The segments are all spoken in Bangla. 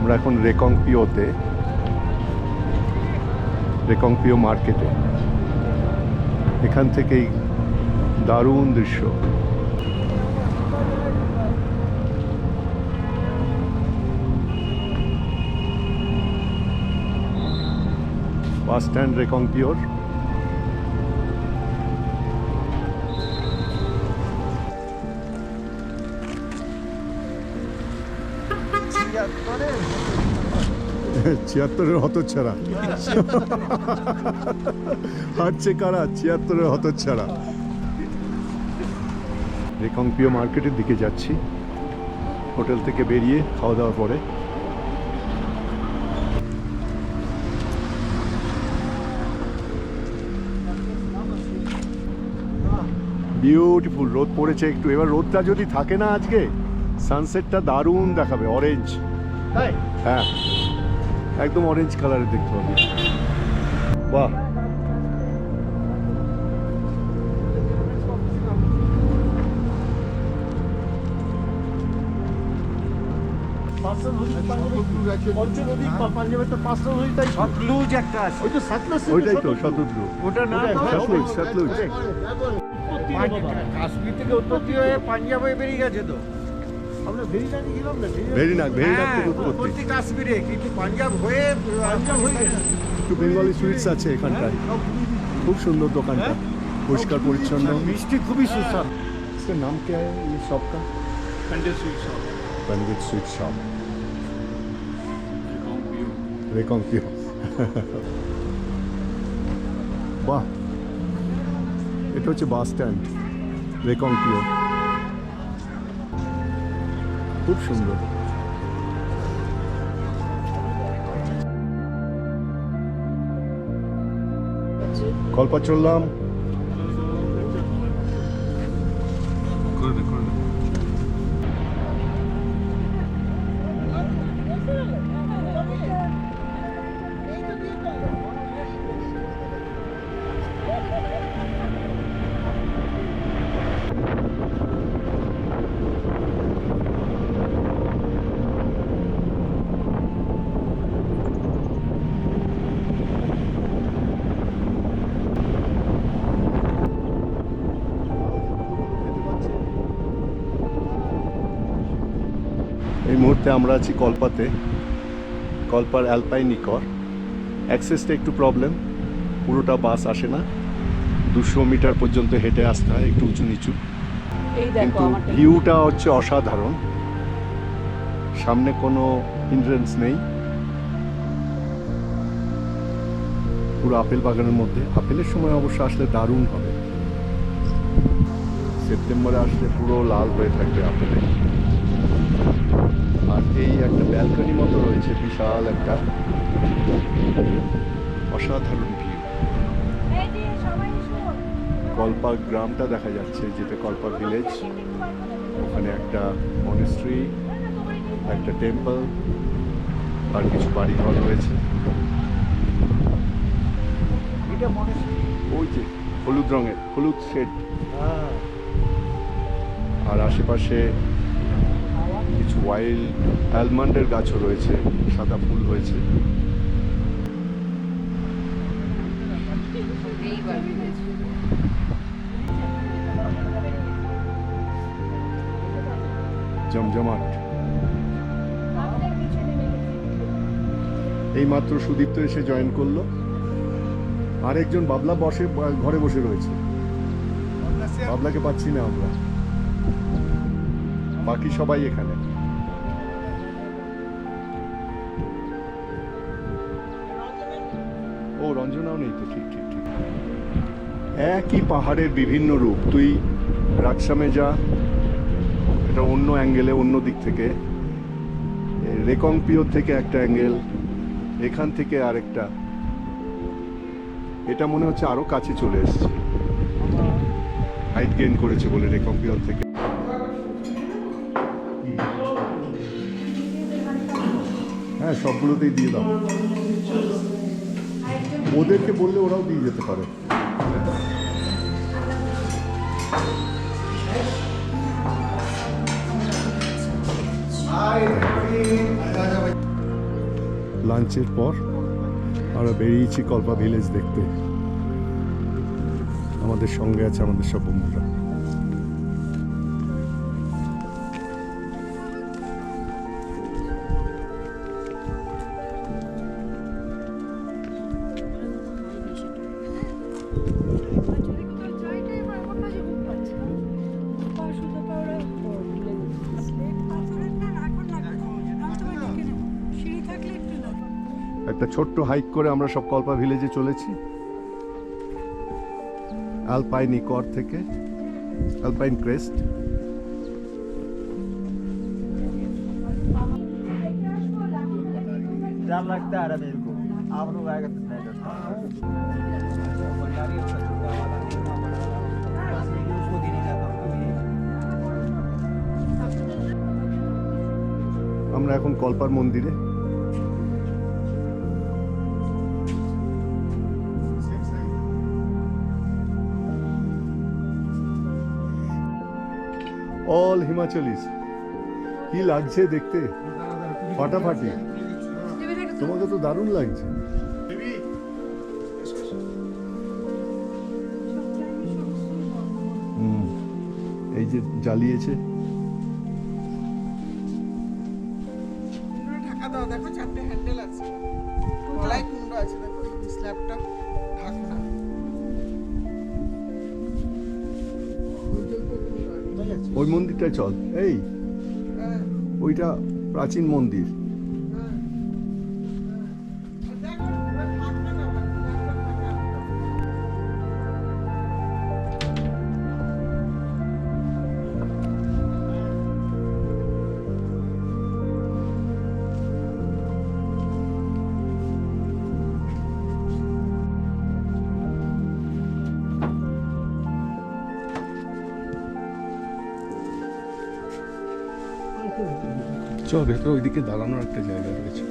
আমরা এখন রেকংপিওতে, রেকংপিও মার্কেটে। এখান থেকেই দারুণ দৃশ্য। Bus stand রেকংপিওর। ছিয়াত্তরের হতচ্ছাড়া হাঁটছে কারা? 76-এর হতচ্ছাড়া। রেকংপিও মার্কেটের দিকে যাচ্ছি হোটেল থেকে বেরিয়ে খাওয়া দাওয়ার পরে। বিউটিফুল। রোদ পড়েছে একটু, এবার রোদটা যদি থাকে না আজকে, সানসেটটা দারুণ দেখাবে। অরেঞ্জ, হ্যাঁ একদম অরেঞ্জ কালারের দেখতে পাবি। বাহ, ওইটাই তো শতদ্রু। ওটা না, সতলুজ, সতলুজ। কাশ্মীর থেকে উৎপত্তি হয়ে পাঞ্জাব হয়ে বেরিয়ে গেছে তো। আমরা ভেরিনাগে গেলাম না, ভেরিনাগ থেকে উৎপত্তি। কাশ্মীরে, কিন্তু পাঞ্জাব হয়ে গেছে। একটু বেঙ্গলি সুইটস আছে এখানটায়, খুব সুন্দর দোকানটা, পরিষ্কার পরিচ্ছন্ন, মিষ্টি খুবই সুস্বাদু। इसका नाम क्या है ये शॉप का? पंडित स्वीट शॉप। पंडित स्वीट शॉप, রেকংপিও। বাহ, এটা হচ্ছে বাস স্ট্যান্ড রেকংপিও। খুব সুন্দর। কল্পা চললাম। এই মুহূর্তে আমরা আছি কল্পাতে, কল্পার অ্যালপাইন ইকর। অ্যাক্সেসটা একটু প্রবলেম, পুরোটা বাস আসে না, 200 মিটার পর্যন্ত হেঁটে আসতে হয়, একটু উঁচু নিচু, কিন্তু ভিউটা হচ্ছে অসাধারণ। সামনে কোনো হিন্ড্রেন্স নেই, পুরো আপেল বাগানের মধ্যে। আপেলের সময় অবশ্য আসলে দারুণ হবে, সেপ্টেম্বরে আসলে পুরো লাল হয়ে থাকবে আপেলে। আর এই একটা ব্যালকনি মতো রয়েছে, বিশাল একটা, অসাধারণ ভিউ। কল্পা গ্রামটা দেখা যাচ্ছে, যেটা কল্পা ভিলেজ। ওখানে একটা মনেস্ট্রি, একটা টেম্পল, আর কিছু বাড়িঘর রয়েছে। ওই যে হলুদ রঙের, হলুদ শেড। আর আশেপাশে কিছু ওয়াইল্ড অ্যালমন্ডের গাছও রয়েছে, সাদা ফুল হয়েছে। জমজমাট। এই মাত্র সুদীপ্ত এসে জয়েন করলো, আরেকজন বাবলা ঘরে বসে রয়েছে। বাবলাকে পাচ্ছি না আমরা, বাকি সবাই এখানে। ও রঞ্জনাও নেই তো, ঠিক ঠিক ঠিক। একই পাহাড়ের বিভিন্ন রূপ। তুই রাকসামে যা, এটা অন্য অ্যাঙ্গেলে, অন্য দিক থেকে। রেকংপিও থেকে একটা অ্যাঙ্গেল, এখান থেকে আরেকটা। এটা মনে হচ্ছে আরো কাছে চলে এসছে, হাইট গেইন করেছে বলে রেকংপিও থেকে। হ্যাঁ, সবগুলোতেই দিয়ে দাও। ওদেরকে বললে ওরাও দিয়ে যেতে পারে। লাঞ্চের পর আমরা বেরিয়েছি কল্পা ভিলেজ দেখতে। আমাদের সঙ্গে আছে আমাদের সব বন্ধুরা। একটা ছোট্ট হাইক করে আমরা সব কল্পা ভিলেজে চলেছি। অ্যালপাইন নিকর থেকে, অ্যালপাইন ক্রেস্ট। डर लगता है मेरे को। आप लोग आएगा तो नहीं डरता। उसको गिरी जाता हूँ कभी। আমরা এখন কল্পার মন্দিরে। অল হিমাচলিস। কি লাগছে দেখতে, ফাটাফাটি। তোমাকে তো দারুণ লাগছে। এই যে জ্বালিয়েছে, ঢাকা দাও, দেখো 4টে হ্যান্ডেল আছে, গলায় কুন্ড আছে, দেখো এই স্ল্যাবটা ঢাকনা। ওই মন্দিরটায় চল। এই হ্যাঁ, ওইটা প্রাচীন মন্দির। দেখো ঢাকনা না, ঢাকনা। চল ভেতরে, ওইদিকে দাঁড়ানোর একটা জায়গা রয়েছে।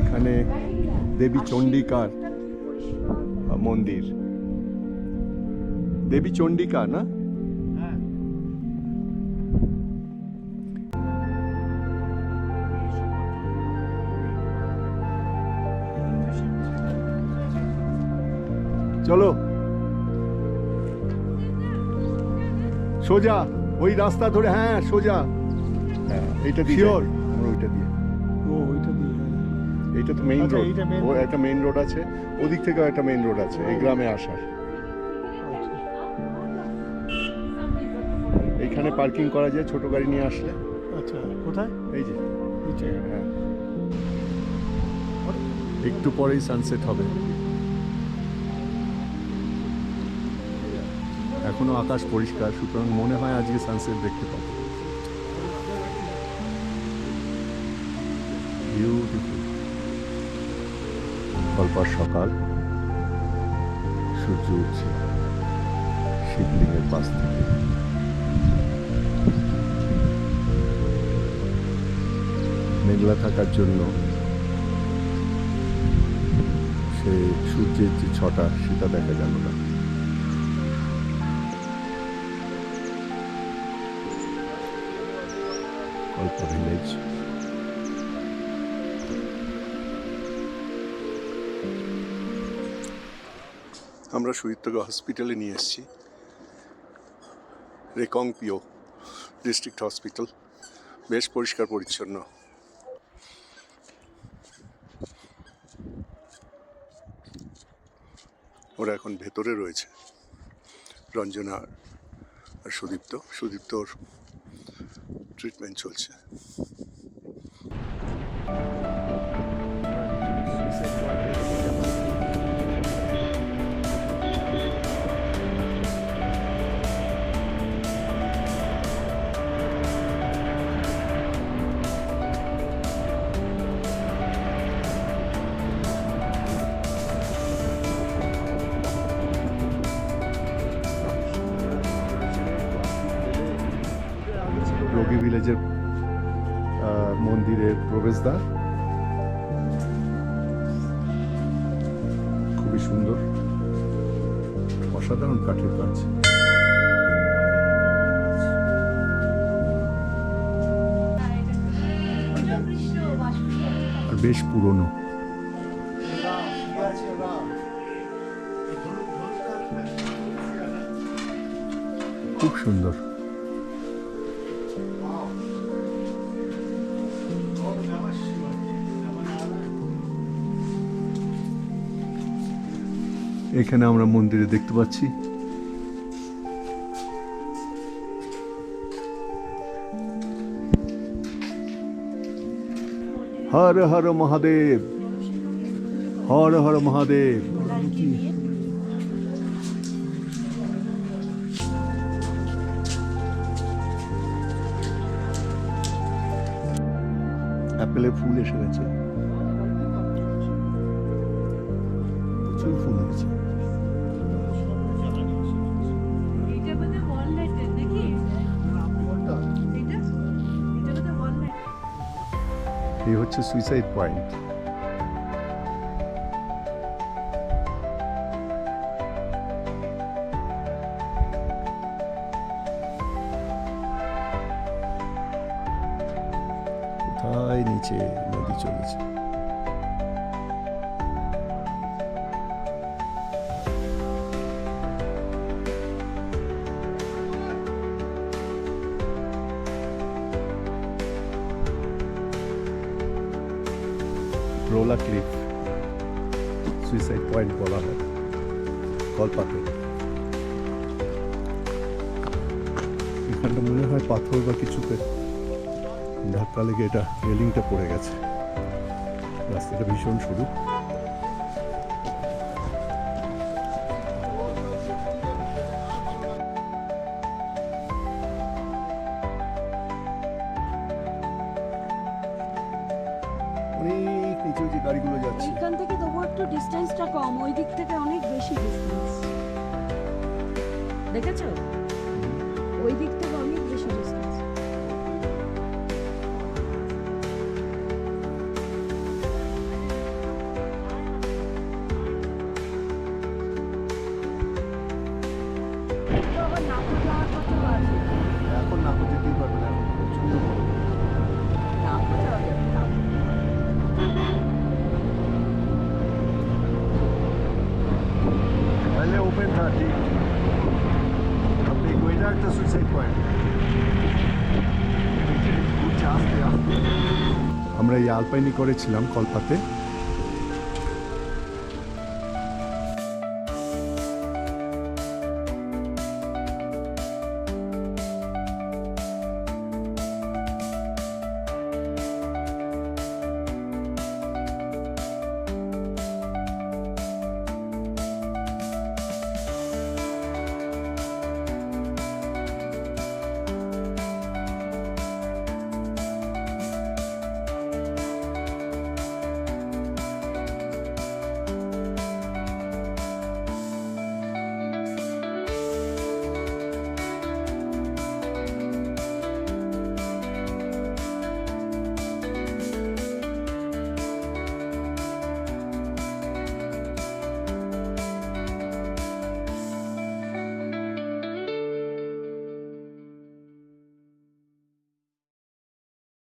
এখানে দেবী চণ্ডিকার মন্দির। দেবী চণ্ডিকা না? চলো সোজা ওই রাস্তা ধরে, হ্যাঁ সোজা। হ্যাঁ এইটা দিয়ে শিওর, আমরা ওইটা দিয়ে। ও ওইটা দিয়ে। এইটা তো মেইন আচ্ছা, রোড। এইটা main ও road। একটা মেইন রোড আছে, ওদিক থেকেও একটা মেইন রোড আছে এই গ্রামে আসার। এইখানে পার্কিং করা যায় ছোট গাড়ি নিয়ে আসলে। আচ্ছা, কোথায়? এই যে নিচে। হ্যাঁ, একটু পরেই সানসেট হবে। এখনো আকাশ পরিষ্কার, সুতরাং মনে হয় আজকে সানসেট দেখতে পাবো। বিউটিফুল। কল্পার সকাল, সূর্য উঠছে শিবলিঙ্গের পাশ থেকে। মেঘলা থাকার জন্য সে সূর্যের যে ছটা সেটা দেখা গেল না। কল্পা ভিলেজ। আমরা শহীদতগা হসপিটালে নিয়ে এসেছি, রেকংপিও ডিস্ট্রিক্ট হসপিটাল। বেশ পরিষ্কার পরিচ্ছন্ন। ওরা এখন ভেতরে রয়েছে, রঞ্জনা আর সুদীপ্তর ট্রিটমেন্ট চলছে। রোগী ভিলেজের মন্দিরের প্রবেশদ্বার। খুবই সুন্দর, অসাধারণ কাঠের কাজ। আর বেশ পুরনো। খুব সুন্দর। এখানে আমরা মন্দিরে দেখতে পাচ্ছি হর হর মহাদেব, হর হর মহাদেব। অ্যাপেলের ফুল এসে গেছে, প্রচুর ফুল হয়েছে। এই হচ্ছে সুইসাইড পয়েন্ট। কোথায় নিচে নদী চলেছে। রোলা ক্লিফ সুইসাইড পয়েন্ট বলা হয় কলপাতে। এখানটা মনে হয় পাথর বা কিছুতে ধাক্কা লেগে এটা রেলিংটা পড়ে গেছে। রাস্তাটা ভীষণ সরু। অনেক নিচে যে গাড়িগুলো যাচ্ছে, এখান থেকে তবু একটু ডিস্টেন্সটা কম, ওই দিক থেকে অনেক বেশি ডিস্টেন্স। দেখেছো, ওই দিক থেকে অনেক বেশি ডিস্টেন্স। এখন না হতে যেতেই পারবে না, এখন প্রচন্ড গরম। पहले ओपन था ठीक, अब देखो এটা একটা সুইসাইড পয়েন্ট। আমরা এই আলপাইনি করেছিলাম কলপাতে।